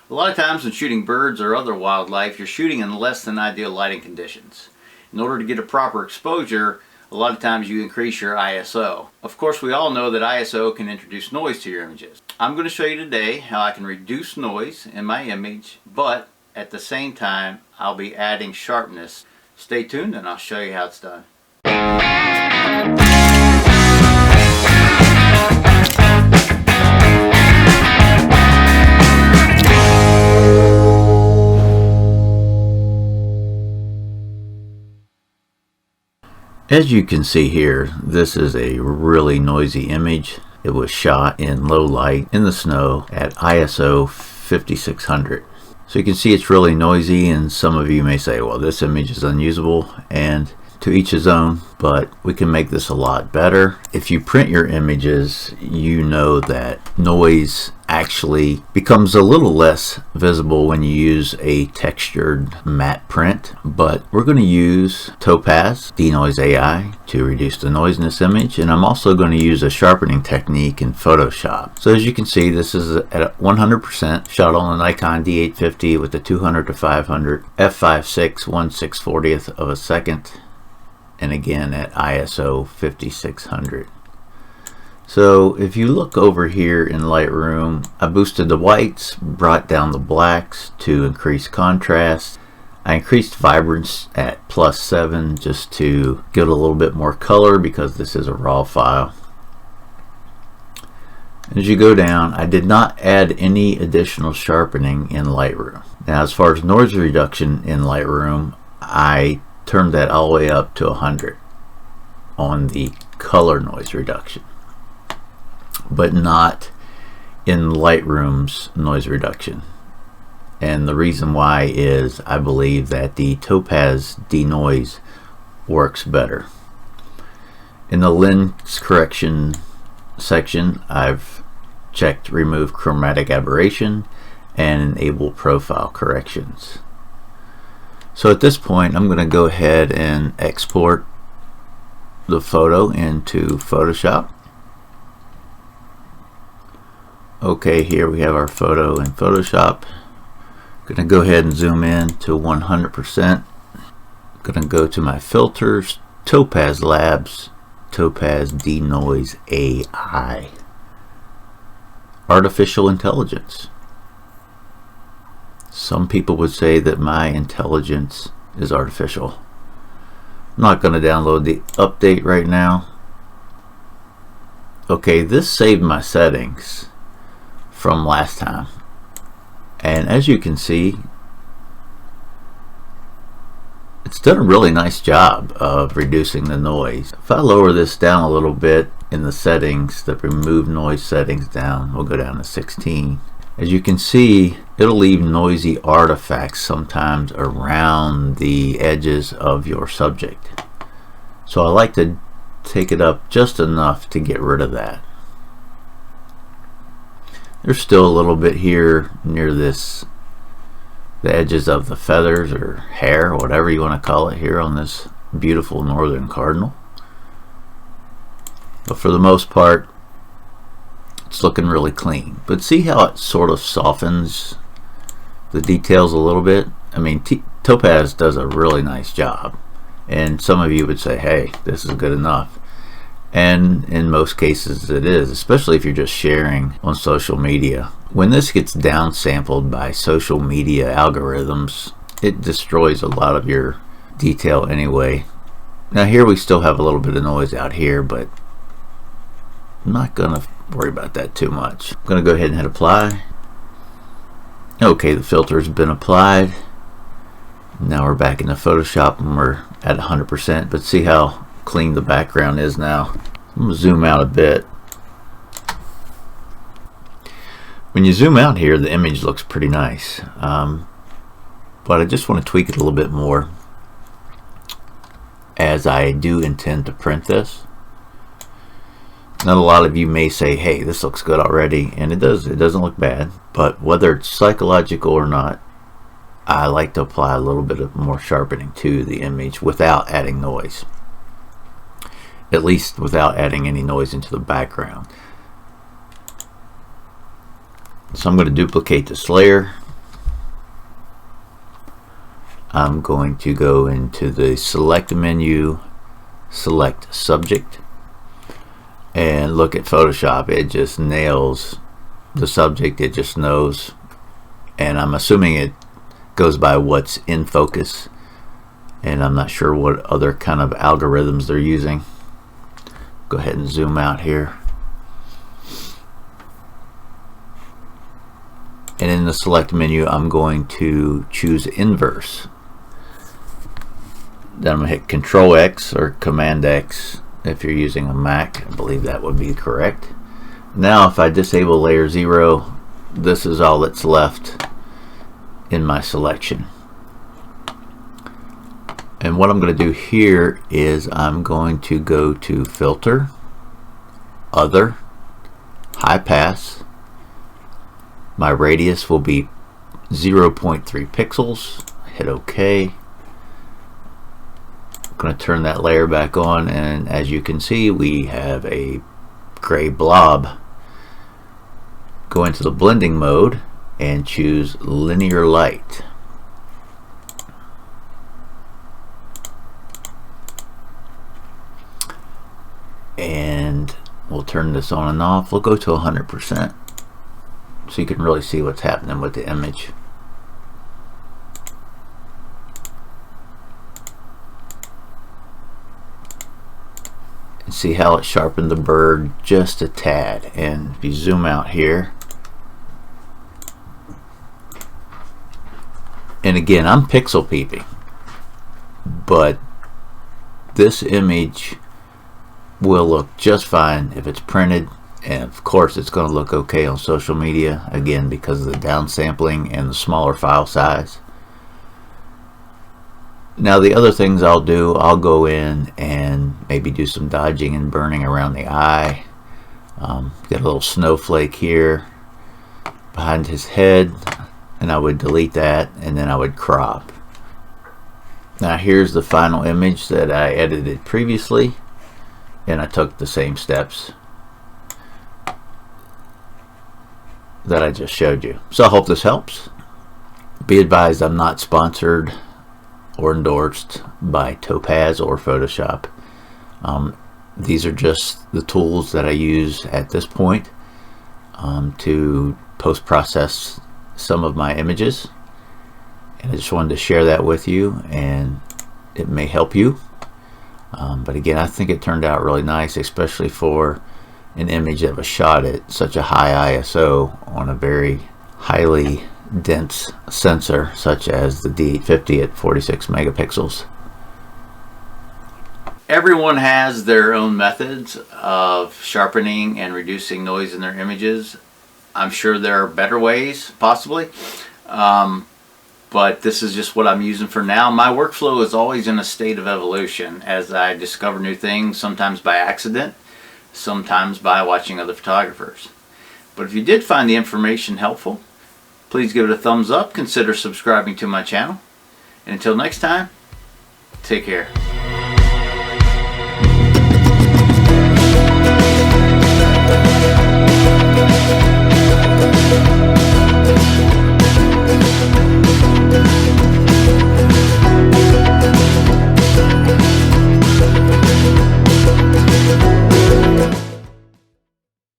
A lot of times when shooting birds or other wildlife, you're shooting in less than ideal lighting conditions. In order to get a proper exposure, a lot of times you increase your ISO. Of course, we all know that ISO can introduce noise to your images. I'm going to show you today how I can reduce noise in my image, but at the same time, I'll be adding sharpness. Stay tuned and I'll show you how it's done. As you can see here, this is a really noisy image. It was shot in low light in the snow at ISO 5600. So you can see it's really noisy, and some of you may say, well, this image is unusable, and to each his own, but we can make this a lot better. If you print your images, you know that noise actually becomes a little less visible when you use a textured matte print, but we're going to use Topaz Denoise AI to reduce the noise in this image, and I'm also going to use a sharpening technique in Photoshop. So as you can see, this is at 100% shot on a Nikon D850 with the 200 to 500 f/5.6 1/640th of a second, and again at ISO 5600. So if you look over here in Lightroom, I boosted the whites, brought down the blacks to increase contrast. I increased vibrance at +7 just to get a little bit more color because this is a raw file. As you go down, I did not add any additional sharpening in Lightroom. Now as far as noise reduction in Lightroom, I turned that all the way up to 100 on the color noise reduction, but not in Lightroom's noise reduction. And the reason why is I believe that the Topaz Denoise works better. In the lens correction section, I've checked remove chromatic aberration and enable profile corrections. So at this point, I'm going to go ahead and export the photo into Photoshop. Okay, here we have our photo in Photoshop. I'm going to go ahead and zoom in to 100%. I'm going to go to my filters, Topaz Labs, Topaz Denoise AI, Artificial Intelligence. Some people would say that my intelligence is artificial. I'm not going to download the update right now. Okay, this saved my settings from last time, and as you can see, it's done a really nice job of reducing the noise. If I lower this down a little bit in the settings, the remove noise settings down, we'll go down to 16. As you can see, it'll leave noisy artifacts sometimes around the edges of your subject. So I like to take it up just enough to get rid of that. There's still a little bit here near the edges of the feathers or hair, or whatever you want to call it, here on this beautiful northern cardinal. But for the most part, it's looking really clean. But see how it sort of softens the details a little bit? I mean, Topaz does a really nice job. And some of you would say, hey, this is good enough. And in most cases it is, especially if you're just sharing on social media. When this gets downsampled by social media algorithms, it destroys a lot of your detail anyway. Now here we still have a little bit of noise out here, but I'm not going to worry about that too much. I'm going to go ahead and hit apply. Okay, the filter has been applied. Now we're back into Photoshop and we're at 100%, but see how clean the background is now. I'm going to zoom out a bit. When you zoom out here, the image looks pretty nice, but I just want to tweak it a little bit more, as I do intend to print this. Now a lot of you may say, hey, this looks good already, and it does. It doesn't look bad, but whether it's psychological or not, I like to apply a little bit of more sharpening to the image without adding noise. At least without adding any noise into the background. So I'm going to duplicate this layer, I'm going to go into the select menu, select subject, and look at Photoshop. It just nails the subject. It just knows, and I'm assuming it goes by what's in focus, and I'm not sure what other kind of algorithms they're using. Go ahead and zoom out here, and in the select menu I'm going to choose inverse. Then I'm going to hit Control X or Command X if you're using a Mac. I believe that would be correct. Now if I disable layer 0, this is all that's left in my selection. And what I'm going to do here is I'm going to go to Filter, Other, High Pass. My radius will be 0.3 pixels. Hit OK. I'm going to turn that layer back on, and as you can see we have a gray blob. Go into the blending mode and choose linear light. And we'll turn this on and off. We'll go to 100% so you can really see what's happening with the image. And see how it sharpened the bird just a tad. And if you zoom out here, and again, I'm pixel peeping, but this image will look just fine if it's printed, and of course it's going to look okay on social media, again because of the downsampling and the smaller file size. Now the other things I'll do, I'll go in and maybe do some dodging and burning around the eye. Got a little snowflake here behind his head, and I would delete that and then I would crop. Now here's the final image that I edited previously, and I took the same steps that I just showed you. So I hope this helps. Be advised, I'm not sponsored or endorsed by Topaz or Photoshop. These are just the tools that I use at this point to post-process some of my images, and I just wanted to share that with you, and it may help you. But again, I think it turned out really nice, especially for an image that was shot at such a high ISO on a very highly dense sensor such as the D850 at 46 megapixels. Everyone has their own methods of sharpening and reducing noise in their images. I'm sure there are better ways, possibly, but this is just what I'm using for now. My workflow is always in a state of evolution as I discover new things, sometimes by accident, sometimes by watching other photographers. But if you did find the information helpful, please give it a thumbs up, consider subscribing to my channel, and until next time, take care.